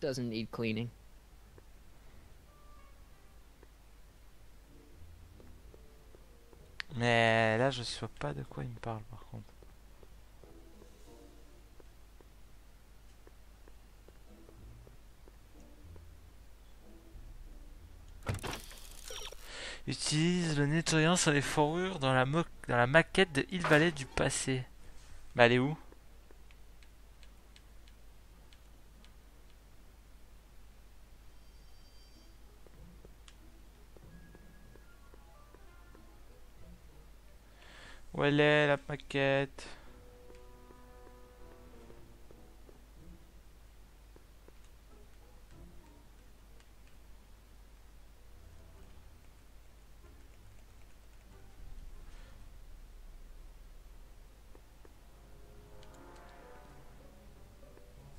doesn't need cleaning. Mais là, je sais pas de quoi il me parle par contre. Utilise le nettoyant sur les fourrures dans la maquette de Hill Valley du passé. Bah, elle est où? Où elle est la maquette?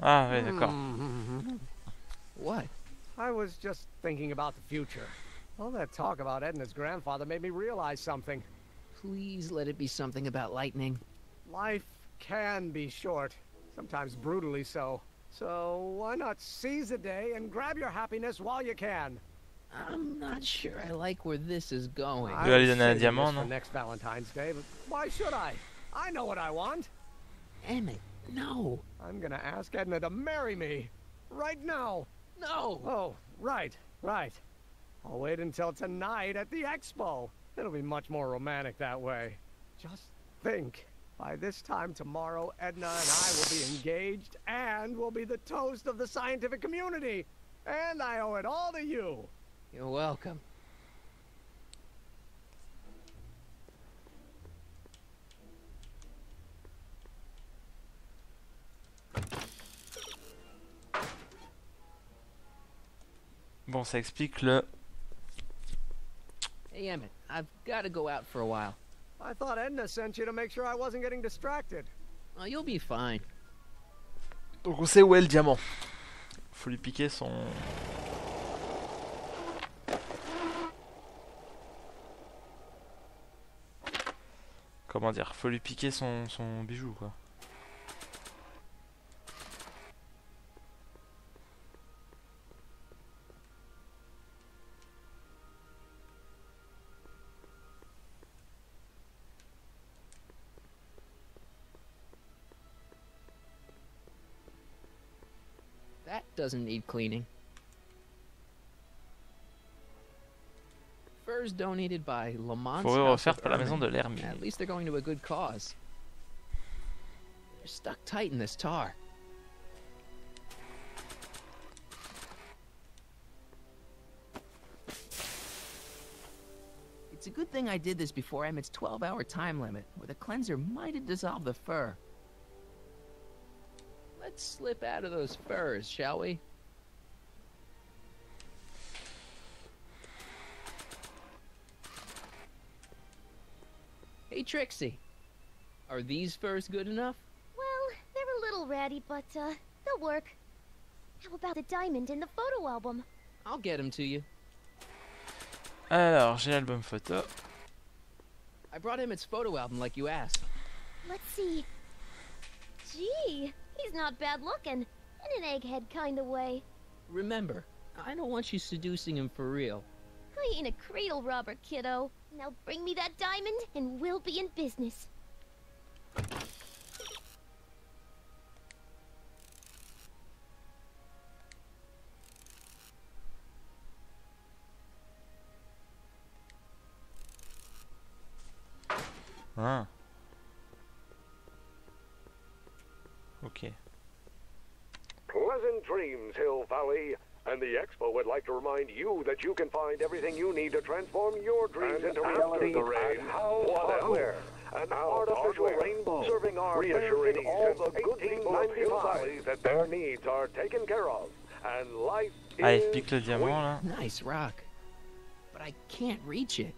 Ah ouais, d'accord. What? I was just thinking about the future. All that talk about Edna's grandfather made me realize something. Please let it be something about lightning. Life can be short, sometimes brutally so. So why not seize the day and grab your happiness while you can? I'm not sure I like where this is going. I Tu vas lui was donner un saving diamant, this for non? next Valentine's Day, but why should I? I know what I want. Emmett, no. I'm gonna ask Edna to marry me. Right now. No! Oh, right. I'll wait until tonight at the expo. It'll be much more romantic that way. Just think. By this time tomorrow, Edna and I will be engaged and will be the toast of the scientific community. And I owe it all to you. You're welcome. Bon, ça explique le... Hey, Emmett, I've got to go out for a while. I thought Edna sent you to make sure I wasn't getting distracted. Oh, you'll be fine. Donc on sait où est le diamant. Faut lui piquer son... Comment dire? Faut lui piquer son bijou, quoi. That doesn't need cleaning. Furs donated by Lamont's Fourrure House of offerte par la maison de Ermine. l'Hermine. At least they're going to a good cause. They're stuck tight in this tar. It's a good thing I did this before Emmett's 12-hour time limit, where the cleanser might have dissolved the fur. Let's slip out of those furs, shall we? Hey, Trixie. Are these furs good enough? Well, they're a little ratty, but, they'll work. How about the diamond in the photo album? I'll get them to you. Alors, j'ai l'album photo. I brought Emmett's photo album like you asked. Let's see. Gee, he's not bad looking. In an egghead kind of way. Remember, I don't want you seducing him for real. I ain't a cradle robber, kiddo. Now bring me that diamond, and we'll be in business. Ah. Ok. Pleasant dreams, Hill Valley. And the Expo would like to remind you that you can find everything you need to transform your dreams into reality. The rain, hardware, an artificial rainbow, serving our reassuring all the good people of Hill Valley that their needs are taken care of, and life Allez, is pique le diamant là. Nice rock. But I can't reach it.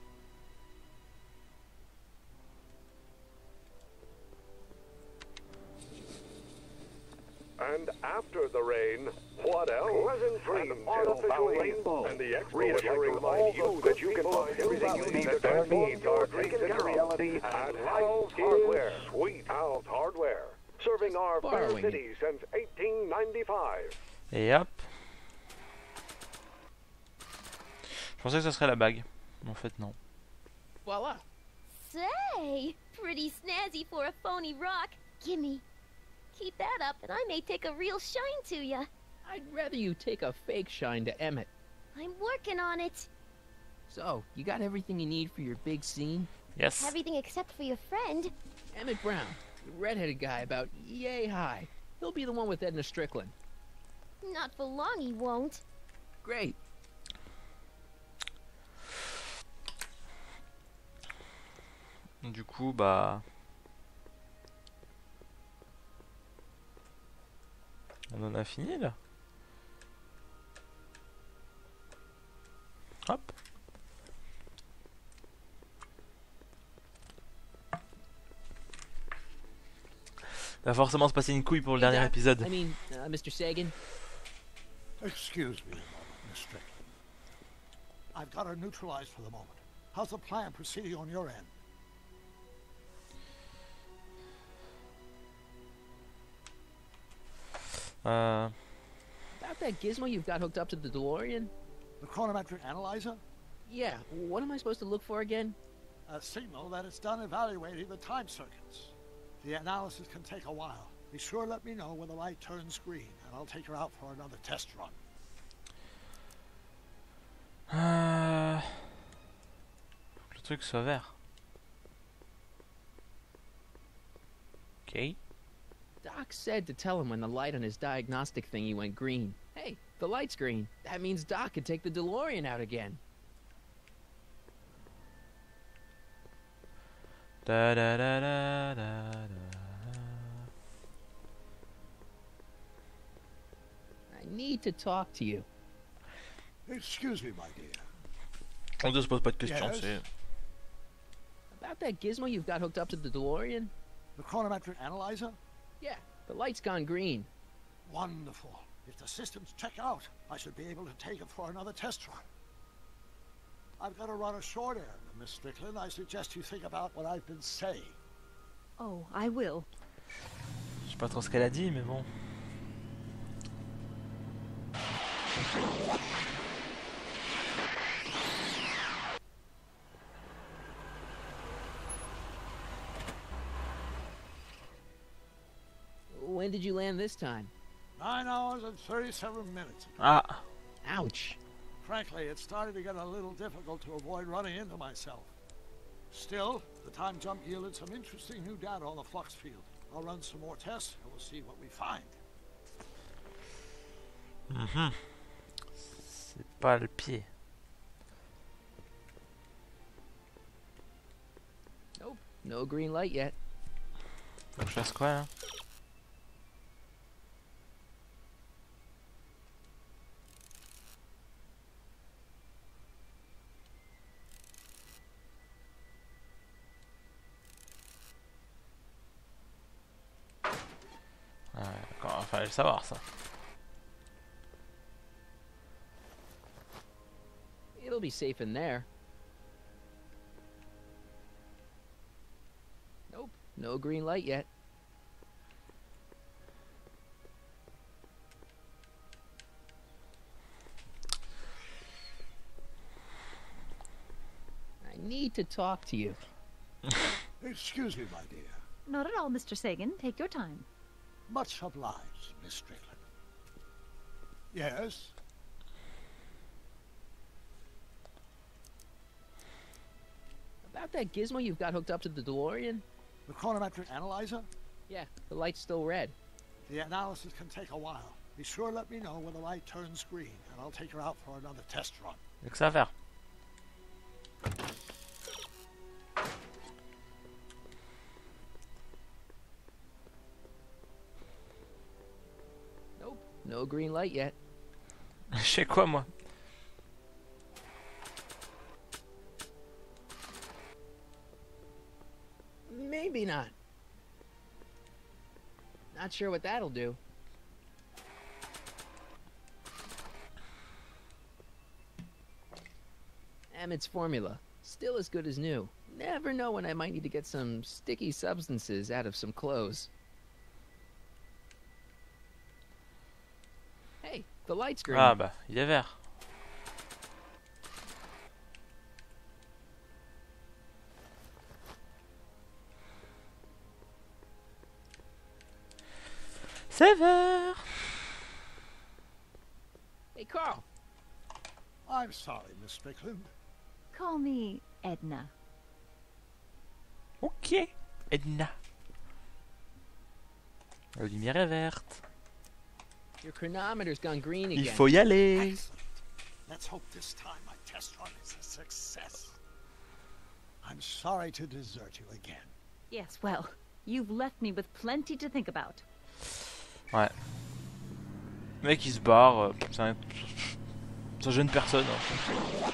And after the rain, what else? Pleasant dreams, artificial rainbow, and the Expo would like to remind you that you can find everything you need that their needs are taken care of, and life is sweet. Hardware, serving our fair borrowing city since 1895. Et hop. pensais que ça serait la bague. En fait, non. Voila. Say, pretty snazzy for a phony rock. Gimme. Keep that up and I may take a real shine to ya. I'd rather you take a fake shine to Emmett. I'm working on it. So, you got everything you need for your big scene? Yes. Everything except for your friend. Emmett Brown, the redheaded guy about yay high. He'll be the one with Edna Strickland. Not for long he won't. Great. Du coup, bah... On en a fini, là. Hop. Va forcément se passer une couille pour le dernier épisode. I mean, Mr. Sagan. Excuse me a moment, Miss Strickland. I've got her neutralized for the moment. How's the plan proceeding on your end? About that gizmo you've got hooked up to the DeLorean? The chronometric analyzer? Yeah, what am I supposed to look for again? A signal that it's done evaluating the time circuits. The analysis can take a while. Be sure to let me know when the light turns green, and I'll take her out for another test run. Le truc soit vert. Ok. Doc said to tell him when the light on his diagnostic thingy went green. Hey, the light's green. That means Doc could take the DeLorean out again. Da da da da da da. I need to talk to you. Excuse me, my dear. On ne se pose pas de questions, Yes. c'est... About that gizmo you've got hooked up to the DeLorean? The chronometric analyzer? Yeah, the light's gone green. Wonderful. If the systems check out, I should be able to take it for another test run. I've got to run a short errand, Miss Strickland. I suggest you think about what I've been saying. Oh, I will. Je sais pas trop ce qu'elle a dit, mais bon. When did you land this time? 9 hours and 37 minutes. Ah. Ouch. Frankly, it's starting to get a little difficult to avoid running into myself. Still, the time jump yielded some interesting new data on the flux field. I'll run some more tests and we'll see what we find. C'est pas le pied. Nope, no green light yet. Faut que je fasse quoi, là? D'accord, fallait le savoir, ça. It'll be safe in there. Nope, no green light yet. I need to talk to you. Excuse me, my dear. Not at all, Mr. Sagan. Take your time. Much obliged, Miss Strickland. Yes? About that gizmo you've got hooked up to the DeLorean? The chronometric analyzer? Yeah, the light's still red. The analysis can take a while. Be sure to let me know when the light turns green, and I'll take her out for another test run. Y'a que ça à faire. Nope, no green light yet. Je sais quoi, moi? Maybe not. Not sure what that'll do. Emmett's formula. Still as good as new. Never know when I might need to get some sticky substances out of some clothes. Hey, the light's green. Ah bah, il est vert. Sévère. Hey, Carl. I'm sorry, Miss Strickland. Call me Edna. Ok. Edna. La lumière est verte. Your chronometer's gone green Il again. faut y aller. Excellent. Let's hope this time my test run is a success. I'm sorry to desert you again. Yes, well, you've left me with plenty to think about. Ouais. Le mec il se barre. Ça gêne personne. Hein.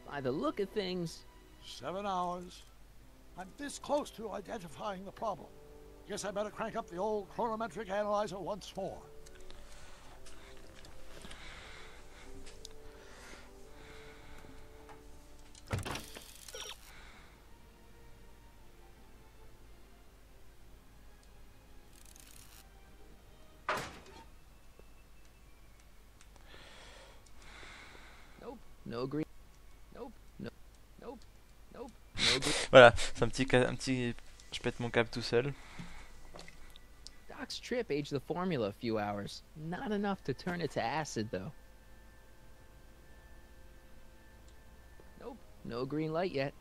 By the look of things, 7 hours. I'm this close to identifying the problem. Guess I better crank up the old chronometric analyzer once more. nope, no green. Nope, no, nope, nope, no green. Voilà, c'est un petit. Je pète mon câble tout seul. Doc's trip aged the formula a few hours. Not enough to turn it to acid, though. Nope, no green light yet.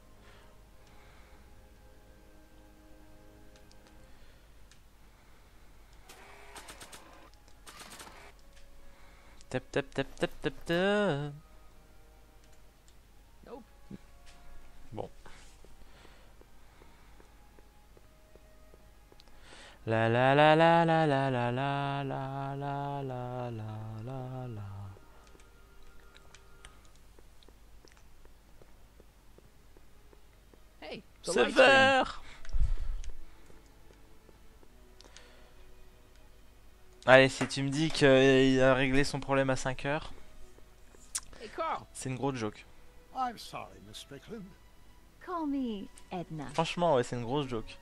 Tap tap tap tap tap tap. Nope. Bon. La la la la la la la la la la la la la. Hey, the light's green. Sévère. Allez, si tu me dis qu'il a réglé son problème à 5 heures, Hey, Carl. c'est une grosse joke. I'm sorry, Miss Strickland. Call me Edna. Franchement, ouais, c'est une grosse joke.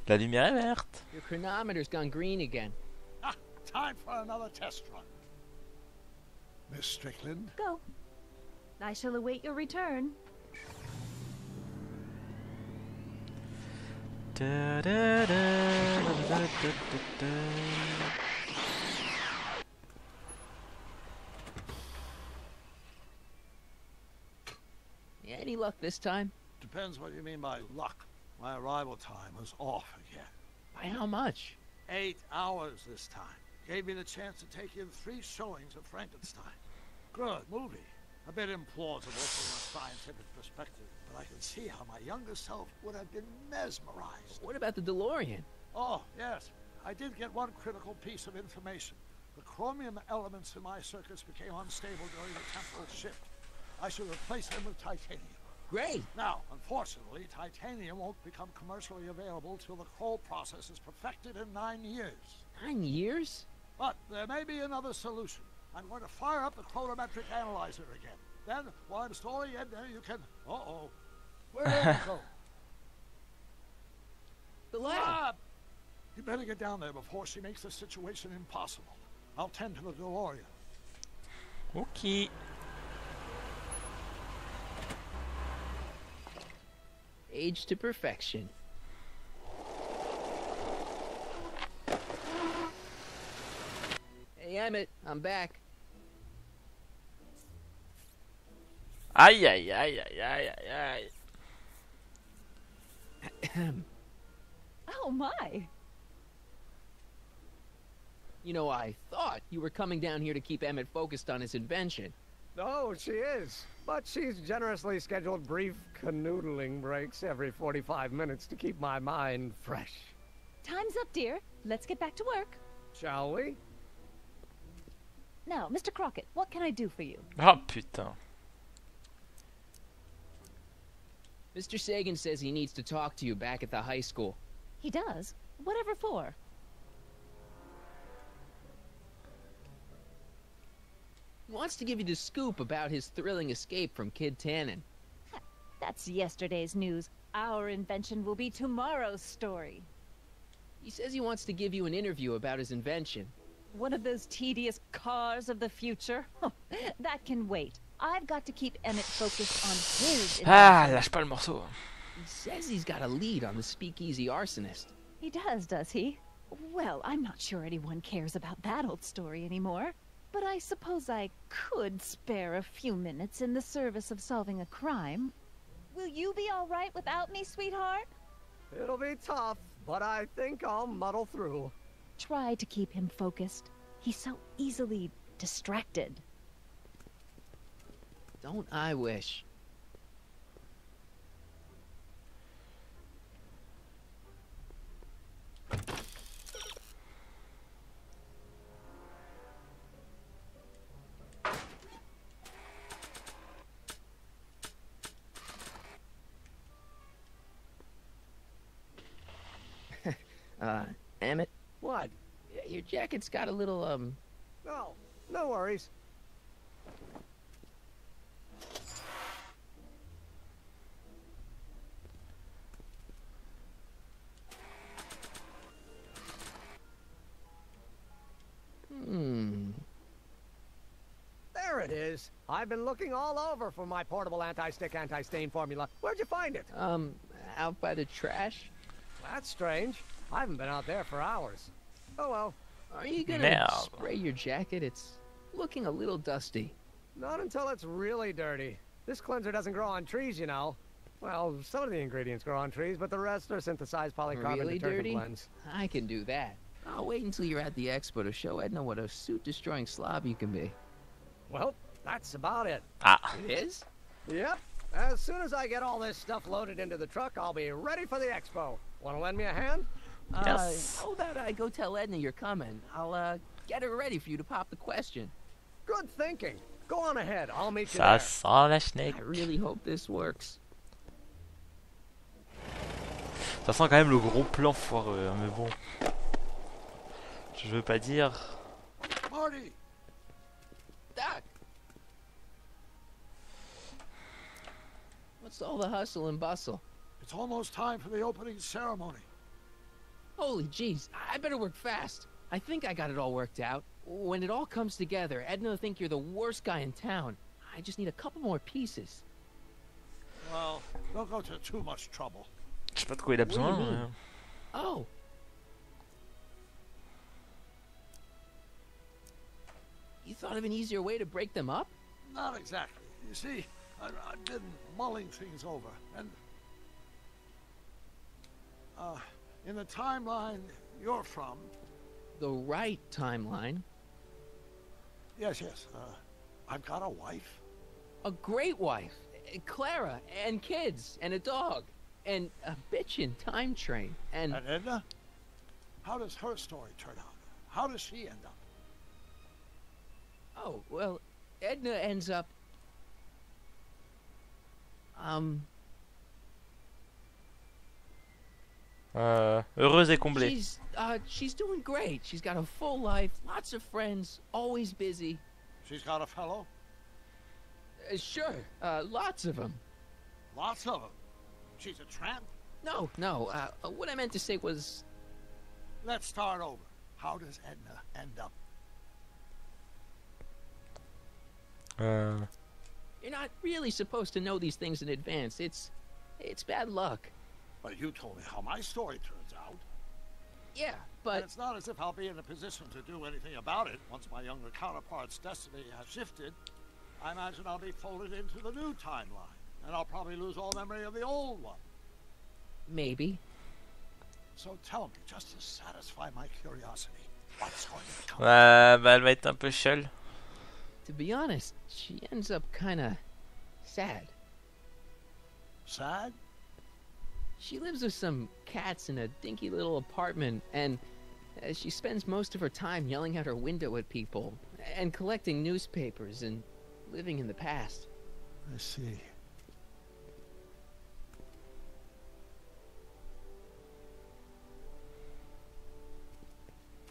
La lumière est verte. Your chronometer's gone green again. Ah, time for another test run. Miss Strickland, Go. I shall await your return. Da, da, da, da, da, da, da. Yeah, any luck this time? depends what you mean by luck. My arrival time was off again. By how much? 8 hours this time. Gave me the chance to take in 3 showings of Frankenstein. Good movie. A bit implausible from a scientific perspective, but I can see how my younger self would have been mesmerized. What about the DeLorean? Oh, yes. I did get one critical piece of information. The chromium elements in my circuits became unstable during the temporal shift. I should replace them with titanium. Great. Now, unfortunately, titanium won't become commercially available till the Kroll process is perfected in 9 years. 9 years? But there may be another solution. I'm going to fire up the chronometric analyzer again. Then, while I'm stalling in there, you can... Uh-oh. Where did it go? The lab. You better get down there before she makes the situation impossible. I'll tend to the DeLorean. Ok. Age to perfection. Hey, Emmett, I'm back. Aïe aïe aïe aïe aïe aïe aïe. Oh my! You know, I thought you were coming down here to keep Emmett focused on his invention. Oh, she is. But she's generously scheduled brief canoodling breaks every 45 minutes to keep my mind fresh. Time's up, dear. Let's get back to work. Shall we? Now, Mr. Crockett, what can I do for you? Oh putain. Mr. Sagan says he needs to talk to you back at the high school. He does? Whatever for? He wants to give you the scoop about his thrilling escape from Kid Tannen. That's yesterday's news. Our invention will be tomorrow's story. He says he wants to give you an interview about his invention. One of those tedious cars of the future? That can wait. I've got to keep Emmett focused on his Ah, invention. lâche pas le morceau. He says he's got a lead on the speakeasy arsonist. He does he? Well, I'm not sure anyone cares about that old story anymore. But I suppose I could spare a few minutes in the service of solving a crime. Will you be all right without me, sweetheart? It'll be tough, but I think I'll muddle through. Try to keep him focused. He's so easily distracted. Don't I wish? Emmett, What? your jacket's got a little, No, no worries. There it is. I've been looking all over for my portable anti-stick, anti-stain formula. Where'd you find it? out by the trash. That's strange. I haven't been out there for hours. Oh well. Are you gonna Merde. spray your jacket? It's looking a little dusty. Not until it's really dirty. This cleanser doesn't grow on trees, you know. Well, some of the ingredients grow on trees, but the rest are synthesized polycarbonate Really detergent dirty? blends. I can do that. I'll wait until you're at the expo to show Edna what a suit-destroying slob you can be. Well, that's about it. Ah. It is? Yep. As soon as I get all this stuff loaded into the truck, I'll be ready for the expo. Want to lend me a hand? Yes. How about I go tell Edna you're coming? I'll, get her ready for you to pop the question. Good thinking. Go on ahead. I'll meet you Ça there. sent la schneck. I really hope this works. Ça sent quand même le gros plan foireux, hein, mais bon. Je veux pas dire. Marty! Doc! What's all the hustle and bustle? It's almost time for the opening ceremony. Holy jeez, I better work fast. I think I got it all worked out. When it all comes together, Edna will think you're the worst guy in town. I just need a couple more pieces. Well, don't go to too much trouble. Je sais pas de quoi il a What do besoin. you mean? Oh. You thought of an easier way to break them up? Not exactly. You see, I've been mulling things over, and in the timeline you're from, The right timeline. yes, I've got a wife. A great wife. Clara, and kids, and a dog. And a bitchin' time train. And And Edna? How does her story turn out? How does she end up? oh, well, Edna ends up Heureuse et comblée. she's doing great. She's got a full life, lots of friends, always busy. She's got a fellow? Sure, lots of them. Lots of them. She's a tramp? No, what I meant to say was, Let's start over. How does Edna end up? you're not really supposed to know these things in advance. It's bad luck. But you told me how my story turns out. Yeah, And but it's not as if I'll be in a position to do anything about it once my younger counterpart's destiny has shifted. I imagine I'll be folded into the new timeline, and I'll probably lose all memory of the old one. maybe. So tell me, just to satisfy my curiosity, what's going to come? Bah, elle va être un peu seule. To be honest, she ends up kinda sad. Sad? She lives with some cats in a dinky little apartment, and she spends most of her time yelling out her window at people, and collecting newspapers, and living in the past. I see.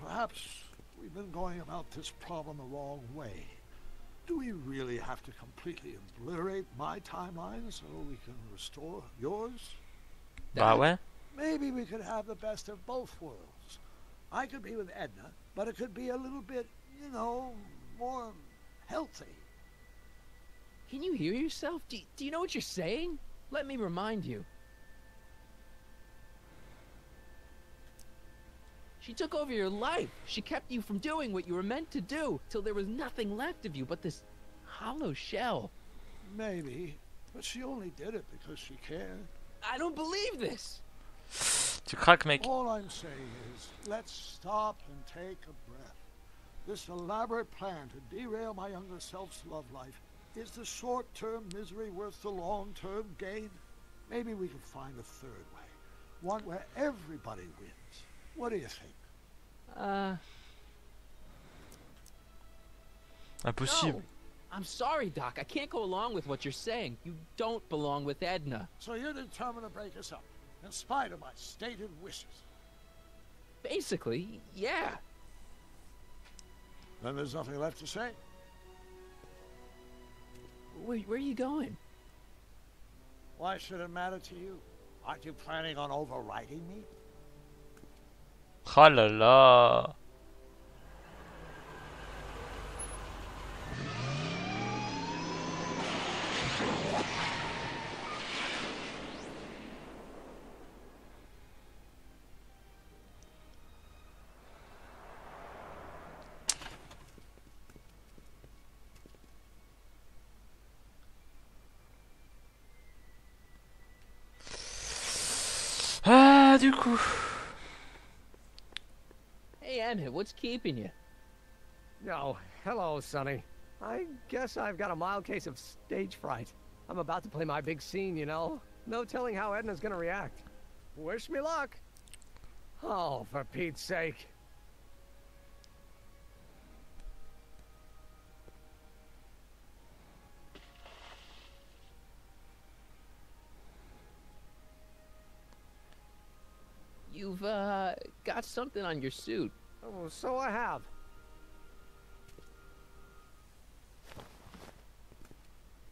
Perhaps we've been going about this problem the wrong way. Do we really have to completely obliterate my timeline so we can restore yours? Bah ouais. Maybe we could have the best of both worlds. I could be with Edna, but it could be a little bit, you know, more healthy. Can you hear yourself? Do you know what you're saying? Let me remind you. She took over your life. She kept you from doing what you were meant to do, till there was nothing left of you but this hollow shell. Maybe, but she only did it because she cared. I don't believe this. Tu craques, mec. All I'm saying is, let's stop and take a breath. This elaborate plan to derail my younger self's love life, is the short-term misery worth the long-term gain? Maybe we can find a third way. One where everybody wins. What do you think? Impossible. No. I'm sorry, Doc. I can't go along with what you're saying. You don't belong with Edna. So you're determined to break us up, in spite of my stated wishes? Basically, yeah. Then there's nothing left to say. Where are you going? Why should it matter to you? Aren't you planning on overriding me? Oh là là. Ah, du coup. Hey, Emmett, what's keeping you? Oh, hello, Sonny. I guess I've got a mild case of stage fright. I'm about to play my big scene, you know. No telling how Edna's gonna react. Wish me luck. Oh, for Pete's sake. You've, got something on your suit. Oh, so I have.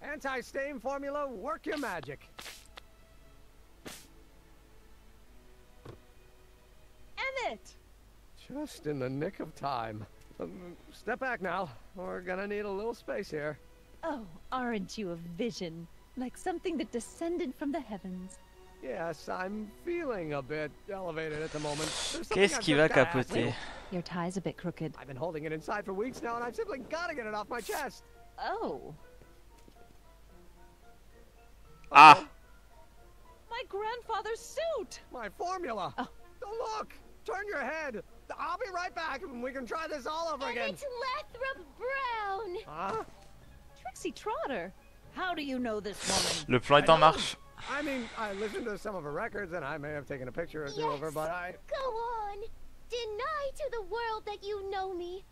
Anti-stain formula, work your magic. Emmett! Just in the nick of time. Step back now. We're gonna need a little space here. Oh, aren't you a vision? Like something that descended from the heavens. Yes, I'm feeling a bit elevated at the moment. There's something Qu'est-ce I've qui va just gotta ask capoter? you. Your tie's a bit crooked. I've been holding it inside for weeks now, and I've simply gotta get it off my chest. Oh. Ah. My grandfather's suit! My formula. Oh. Look! Turn your head. I'll be right back, and we can try this all over And again. it's Lathrop Brown. Huh? Trixie Trotter. How do you know this woman? Le plan est en marche. I mean, I listened to some of her records, and I may have taken a picture or two of her, Yes. but I... Go on. Deny to the world that you know me.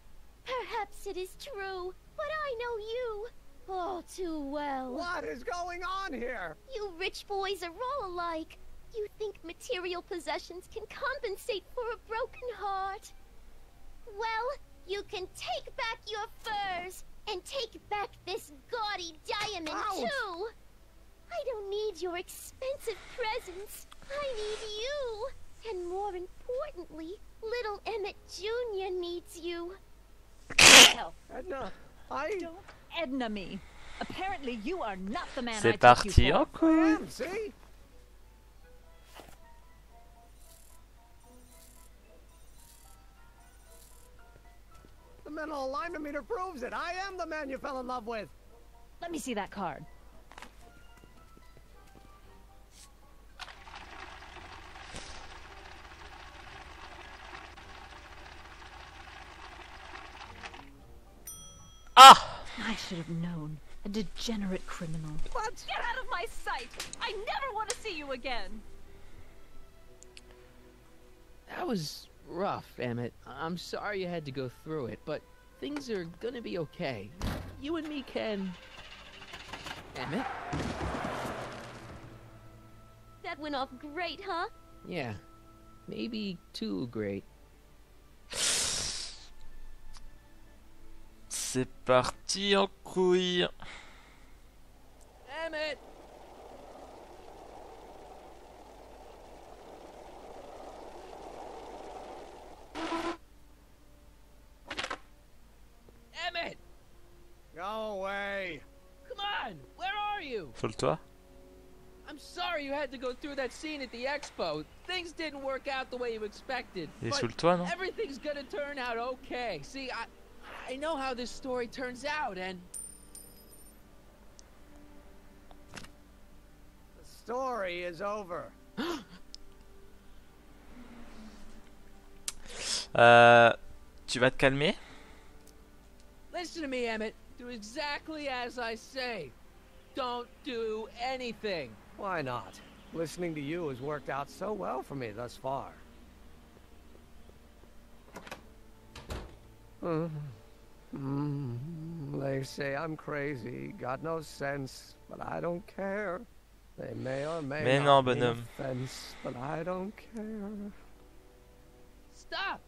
Perhaps it is true, but I know you. Oh, too well. What is going on here? You rich boys are all alike. You think material possessions can compensate for a broken heart. Well, you can take back your furs, and take back this gaudy diamond, Ouch. too. I don't need your expensive presents. I need you. And more importantly, little Emmett Jr. needs you. Hell, Edna, I... don't Edna me. Apparently you are not the man I C'est took parti you en for. couille. See? The mental alignment meter proves it. I am the man you fell in love with. Let me see that card. Ah. I should have known. A degenerate criminal. What? Get out of my sight! I never want to see you again! That was rough, Emmett. I'm sorry you had to go through it, but things are gonna be okay. You and me can... Emmett? That went off great, huh? Yeah. Maybe too great. C'est parti en couille. Emmett! Sur le toit. I'm sorry you had to go through that scene at the expo. Things didn't work out the way you expected. Il est but sous le toit, non? everything's gonna turn out okay. See, I know how this story turns out, and The story is over. Tu vas te calmer? listen to me, Emmett. Do exactly as I say. Don't do anything. Why not? Listening to you has worked out so well for me thus far. They say I'm crazy, got no sense, but I don't care. They may or may Mais not non, be bonhomme. offense, but I don't care. Stop!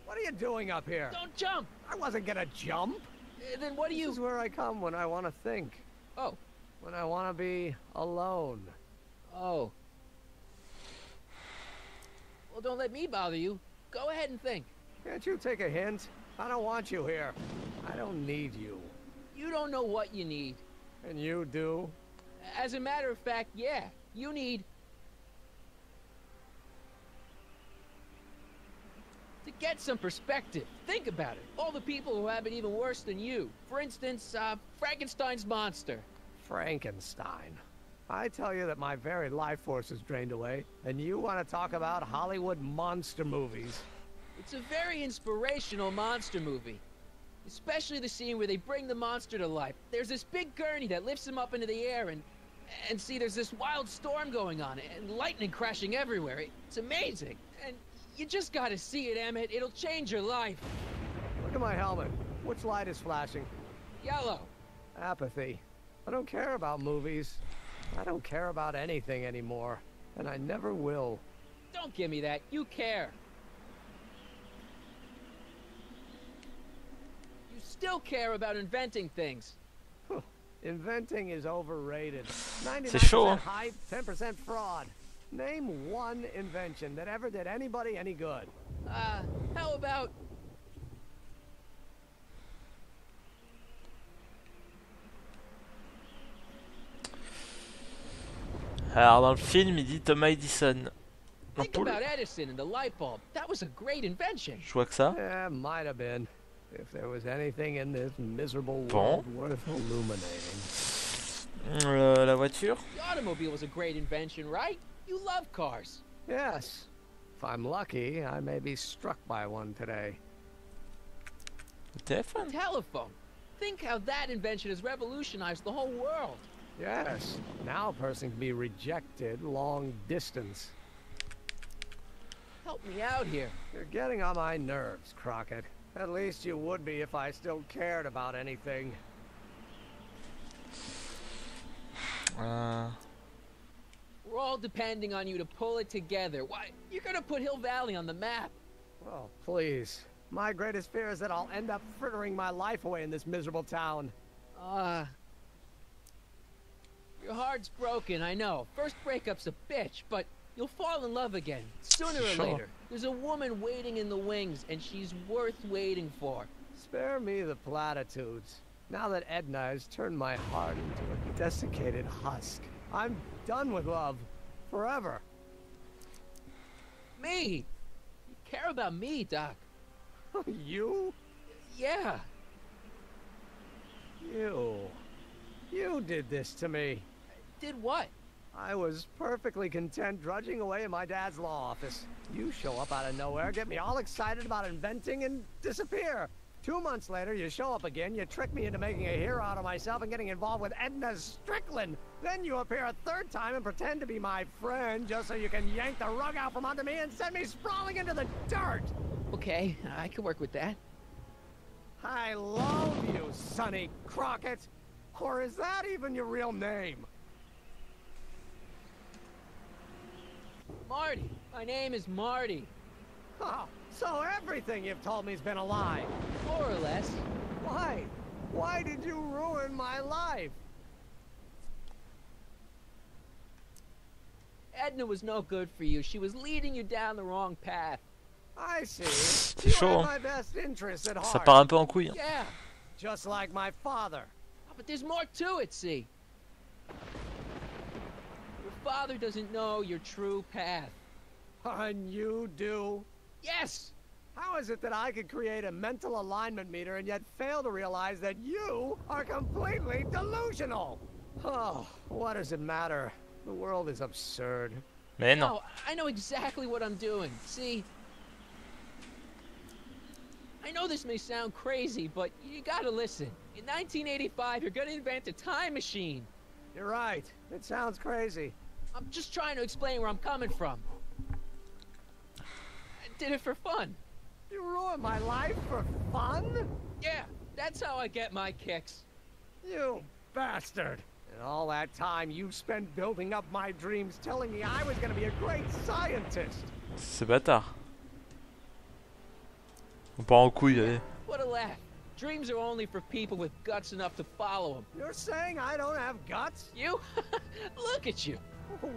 What are you doing up here? Don't jump! I wasn't gonna jump. Then what do This you... is where I come when I want to think. Oh. When I want to be alone. Oh. Well, don't let me bother you. Go ahead and think. Can't you take a hint? I don't want you here. I don't need you. You don't know what you need. And you do? As a matter of fact, yeah. You need... to get some perspective. Think about it. All the people who have it even worse than you. For instance, Frankenstein's monster. Frankenstein. I tell you that my very life force is drained away, and you want to talk about Hollywood monster movies. It's a very inspirational monster movie. Especially the scene where they bring the monster to life. There's this big gurney that lifts him up into the air, and see, there's this wild storm going on, and lightning crashing everywhere. It's amazing. And you just gotta see it, Emmett. It'll change your life. Look at my helmet. Which light is flashing? Yellow. Apathy. I don't care about movies. I don't care about anything anymore. And I never will. Don't give me that. You care. You still care about inventing things. Inventing is overrated. C'est chaud, 99% hein? hype, 10% fraud. Name one invention that ever did anybody any good. How about... Alors dans le film, il dit Thomas Edison. Think about Edison and the light bulb. That was a great invention. Je vois que ça. Yeah, might have been. If there was anything in this miserable Bon. world worth illuminating. La voiture. The automobile was a great invention, right? You love cars. Yes. If I'm lucky, I may be struck by one today. Le téléphone. Telephone. Think how that invention has revolutionized the whole world. Yes. Now a person can be rejected long distance. Help me out here. You're getting on my nerves, Crockett. At least you would be if I still cared about anything. We're all depending on you to pull it together. Why, you're gonna put Hill Valley on the map. Oh, please. My greatest fear is that I'll end up frittering my life away in this miserable town. Your heart's broken, I know. First breakup's a bitch, but you'll fall in love again, sooner or Sure. later. There's a woman waiting in the wings, and she's worth waiting for. Spare me the platitudes. Now that Edna has turned my heart into a desiccated husk, I'm done with love. Forever. Me! You care about me, Doc. You? Yeah. You did this to me. Did what? I was perfectly content drudging away in my dad's law office. You show up out of nowhere, get me all excited about inventing, and disappear. 2 months later, you show up again, you trick me into making a hero out of myself and getting involved with Edna Strickland. Then you appear a third time and pretend to be my friend just so you can yank the rug out from under me and send me sprawling into the dirt. Okay, I can work with that. I love you, Sonny Crockett. Or is that even your real name? Marty. My name is Marty. Oh, so everything you've told me's been a lie. More or less. Why? Why did you ruin my life? Edna was no good for you. She was leading you down the wrong path. I see. C'est chaud, had hein. my best interests at Ça heart. part un peu en couille. Hein. Yeah. Just like my father. But But there's more to it, see? Your father doesn't know your true path. And you do? Yes! How is it that I could create a mental alignment meter and yet fail to realize that you are completely delusional? Oh, what does it matter? The world is absurd. Mais non. No, I know exactly what I'm doing. See? I know this may sound crazy, but you gotta listen. In 1985, you're gonna invent a time machine. You're right. It sounds crazy. I'm just trying to explain where I'm coming from. I did it for fun. You ruined my life for fun? Yeah, that's how I get my kicks. You bastard. And all that time you spent building up my dreams telling me I was gonna be a great scientist. C'est bâtard. On part en couille, allez. What a laugh. Dreams are only for people with guts enough to follow them. You're saying I don't have guts? You? Look at you.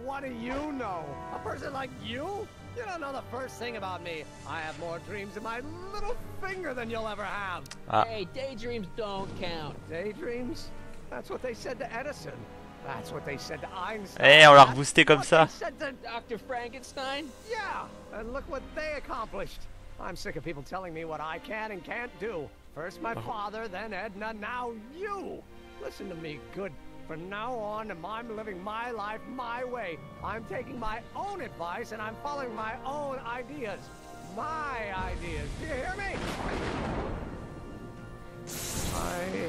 What do you know? A person like you? You don't know the first thing about me. I have more dreams in my little finger than you'll ever have. Ah. Hey, daydreams don't count. Daydreams? That's what they said to Edison. That's what they said to Einstein. Eh, on l'a reboosté comme What ça. they said to Dr. Frankenstein? Yeah, and look what they accomplished. I'm sick of people telling me what I can and can't do. First my father, then Edna, now you. Listen to me, good. From now on, I'm living my life my way. I'm taking my own advice and I'm following my own ideas. My ideas. Do you hear me? My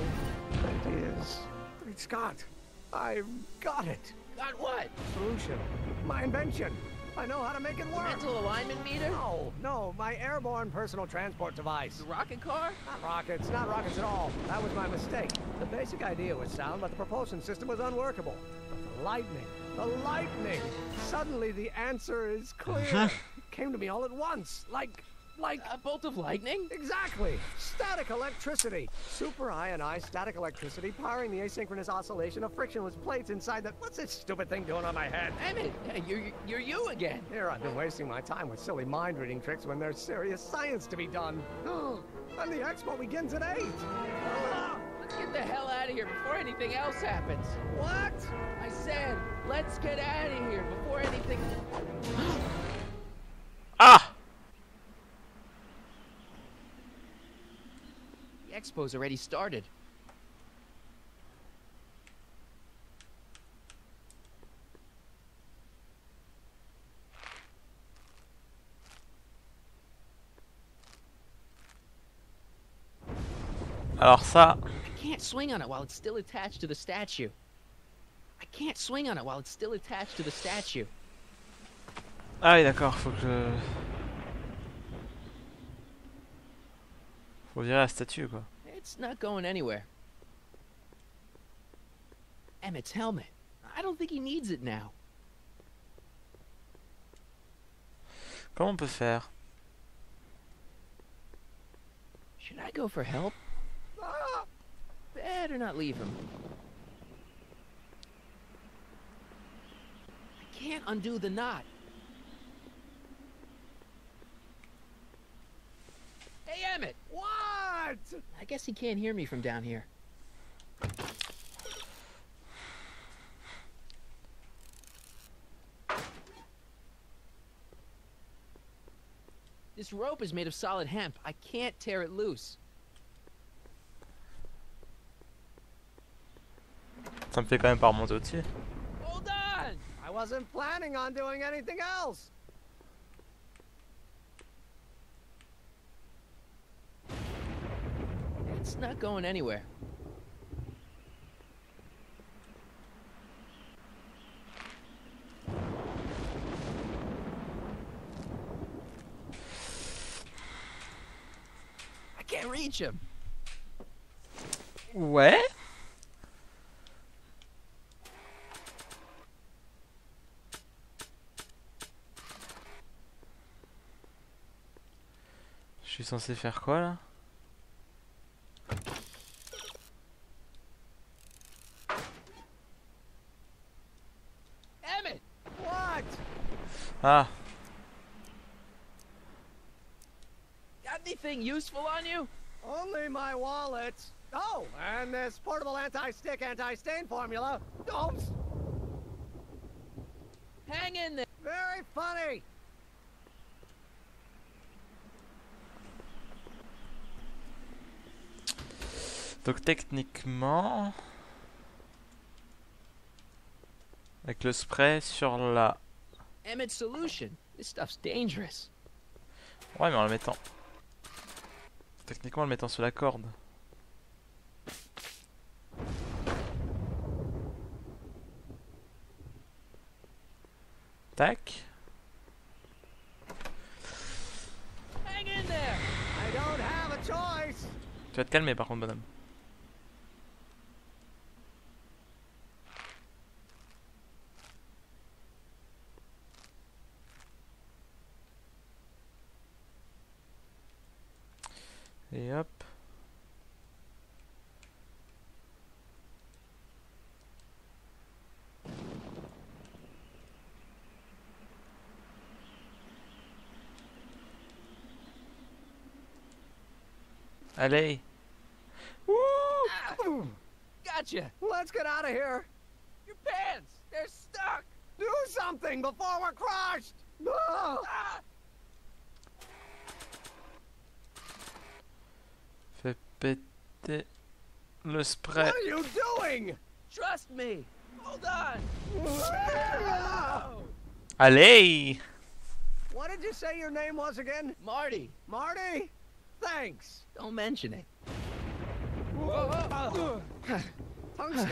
ideas. Great Scott. I've got it. Got what? Solution. My invention. I know how to make it work. Mental alignment meter? No, my airborne personal transport device. The rocket car? Not rockets at all. That was my mistake. The basic idea was sound, but the propulsion system was unworkable. But the lightning! Suddenly the answer is clear. It came to me all at once, like... A bolt of lightning? Exactly! Static electricity! Super ionized static electricity powering the asynchronous oscillation of frictionless plates inside the... What's this stupid thing doing on my head? Emmett, you're you again. Here I've been wasting my time with silly mind-reading tricks when there's serious science to be done. And the expo begins at 8! Let's get the hell out of here before anything else happens. What? I said, let's get out of here before anything... Ah! The expo's already started. Alors ça... I can't swing on it while it's still attached to the statue. Ah oui d'accord, faut que... Faut virer la statue quoi. It's not going anywhere. Emmett's helmet. I don't think he needs it now. Comment on peut faire? Should I go for help? Better not leave him. I can't undo the knot. Hey, Emmett! What? I guess he can't hear me from down here. This rope is made of solid hemp. I can't tear it loose. Ça me fait quand même pas remonter au-dessus. Hold on! I wasn't planning on doing anything else. It's not going anywhere. I can't reach him. Ouais. Je suis censé faire quoi là? Emmett! What? Ah. Got anything useful on you? Only my wallet. Oh, and this portable anti-stick, anti-stain formula. Oops. Hang in there. Very funny. Donc techniquement, avec le spray sur la... Emmett solution. This stuff's dangerous. Ouais, mais en le mettant... Techniquement, en le mettant sur la corde. Tac. Hang in there. I don't have a choice. Tu vas te calmer par contre, bonhomme. Et hop. Allez. Gotcha. Let's get out of here. Your pants. They're stuck. Do something before we're crushed. Ah! Fais péter le spray. What are you doing? Trust me. Hold on. Allez. What did you say your name was again? Marty, Marty? Thanks. don't mention it. Tungsten.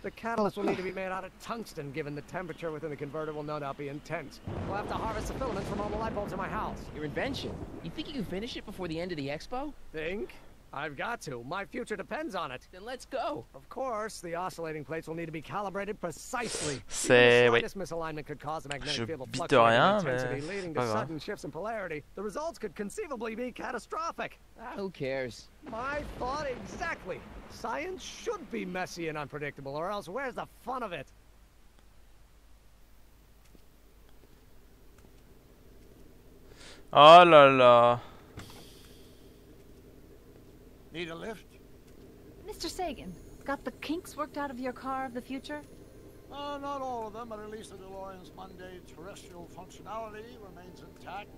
The catalyst will need to be made out of tungsten, given the temperature within the converter will no doubt be intense. We'll have to harvest the filaments from all the light bulbs in my house. Your invention. You think you can finish it before the end of the expo? Think? I've got to. My future depends on it. Then let's go. Of course, the oscillating plates will need to be calibrated precisely. C'est... Oui. This misalignment could cause the magnetic Je field to bite fluctuate in rien, intensity, mais leading pas to grave. sudden shifts in polarity. The results could conceivably be catastrophic. Who cares? My thought exactly. Science should be messy and unpredictable, or else where's the fun of it? Oh là là. Need a lift? Mr. Sagan, got the kinks worked out of your car of the future? Not all of them, but at least the DeLorean's mundane terrestrial functionality remains intact.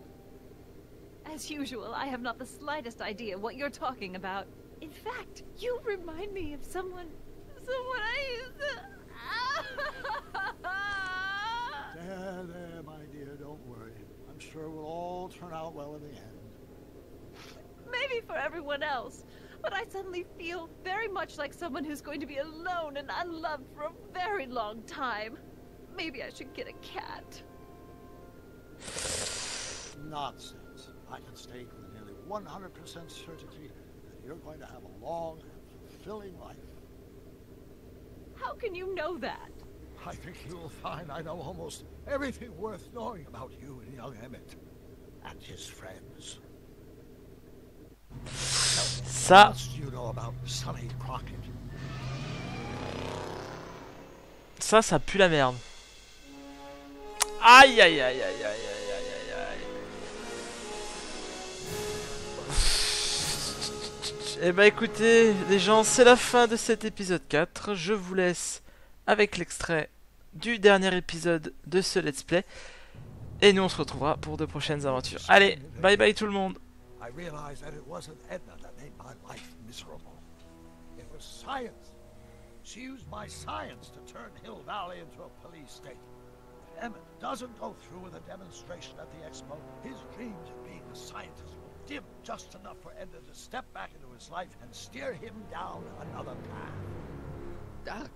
As usual, I have not the slightest idea what you're talking about. In fact, you remind me of someone I used to... There, my dear, don't worry. I'm sure we'll all turn out well in the end. Maybe for everyone else, but I suddenly feel very much like someone who's going to be alone and unloved for a very long time. Maybe I should get a cat. Nonsense. I can state with nearly 100% certainty that you're going to have a long and fulfilling life. How can you know that? I think you'll find I know almost everything worth knowing about you and young Emmett and his friends. Ça. What else do you know about Sonny Crockett? Ça pue la merde. Aïe aïe aïe aïe aïe aïe aïe aïe. Eh bah écoutez les gens, c'est la fin de cet épisode 4. Je vous laisse avec l'extrait du dernier épisode de ce let's play. Et nous on se retrouvera pour de prochaines aventures. Allez, bye bye tout le monde. I realized that it wasn't Edna that made my life miserable. It was science. She used my science to turn Hill Valley into a police state. If Emmett doesn't go through with a demonstration at the expo, his dreams of being a scientist will dim just enough for Edna to step back into his life and steer him down another path. Doc,